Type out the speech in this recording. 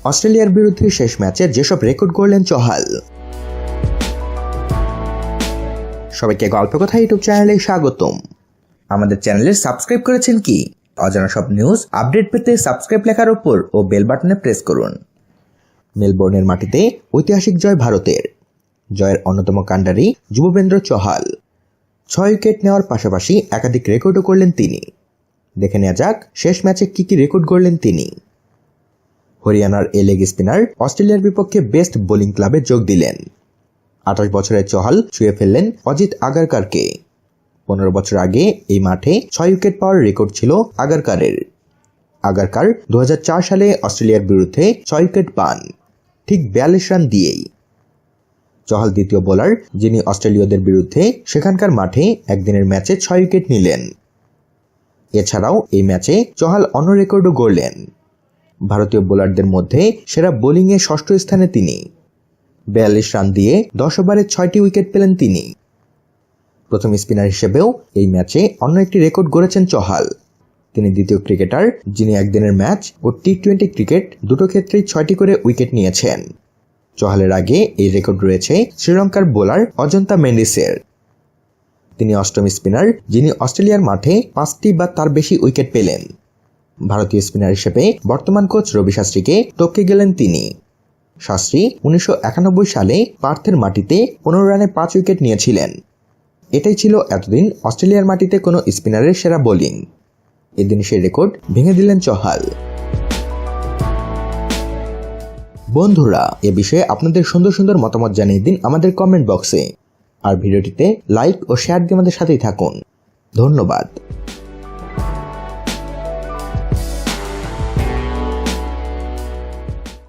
অস্ট্রেলিয়ার বিরুদ্ধে শেষ ম্যাচে যেসব রেকর্ড গড়লেন চহাল। সবাইকে গল্প কথা ইউটিউব চ্যানেলে স্বাগতম। আমাদের চ্যানেলে সাবস্ক্রাইব করেছেন কি? অজানা সব নিউজ আপডেট পেতে সাবস্ক্রাইব লেখার উপর ও বেল বাটনে প্রেস করুন। মেলবোর্নের মাটিতে ঐতিহাসিক জয় ভারতের। জয়ের অন্যতম কাণ্ডারি যুজবেন্দ্র চহাল 6 উইকেট নেওয়ার পাশাপাশি একাধিক রেকর্ডও করলেন তিনি। দেখে নেওয়া যাক শেষ ম্যাচে কি রেকর্ড গড়লেন তিনি। হরিয়ানার এই লেগ স্পিনার অস্ট্রেলিয়ার বিপক্ষে বেস্ট বোলিং ক্লাবে যোগ দিলেন। 28 বছরের চহাল ছুঁয়ে ফেললেন অজিত আগারকারকে। 15 বছর আগে এই মাঠে 6 উইকেট পাওয়ার রেকর্ড ছিল আগারকারের। আগারকার 2004 সালে অস্ট্রেলিয়ার বিরুদ্ধে 6 উইকেট পান, ঠিক 42 রান দিয়েই। চহাল দ্বিতীয় বোলার যিনি অস্ট্রেলীয়দের বিরুদ্ধে সেখানকার মাঠে একদিনের ম্যাচে 6 উইকেট নিলেন। এছাড়াও এই ম্যাচে চহাল অন্য রেকর্ডও গড়লেন। ভারতীয় বোলারদের মধ্যে সেরা বোলিংয়ে 6ষ্ঠ স্থানে তিনি। 42 রান দিয়ে 10 ওভারে 6টি উইকেট পেলেন তিনি। প্রথম স্পিনার হিসেবেও এই ম্যাচে অন্য একটি রেকর্ড গড়েছেন চহাল। তিনি দ্বিতীয় ক্রিকেটার যিনি একদিনের ম্যাচ ও টি-20 ক্রিকেট দুটো ক্ষেত্রেই 6টি করে উইকেট নিয়েছেন। চহালের আগে এই রেকর্ড রয়েছে শ্রীলঙ্কার বোলার অজন্তা মেন্ডিসের। তিনি অষ্টম স্পিনার যিনি অস্ট্রেলিয়ার মাঠে 5টি বা তার বেশি উইকেট পেলেন। ভারতীয় স্পিনার হিসেবে বর্তমান কোচ রবি শাস্ত্রীকে টপকে গেলেন তিনি। শাস্ত্রী 1991 সালে পার্থের মাটিতে 15 রানে 5 উইকেট নিয়েছিলেন। এটাই ছিল এতদিন অস্ট্রেলিয়ার মাটিতে কোনো স্পিনারের সেরা বোলিং। এদিন সেই রেকর্ড ভেঙে দিলেন চহাল। বন্ধুরা, এ বিষয়ে আপনাদের সুন্দর সুন্দর মতামত জানিয়ে দিন আমাদের কমেন্ট বক্সে। আর ভিডিওটিতে লাইক ও শেয়ার দিয়ে আমাদের সাথেই থাকুন। ধন্যবাদ।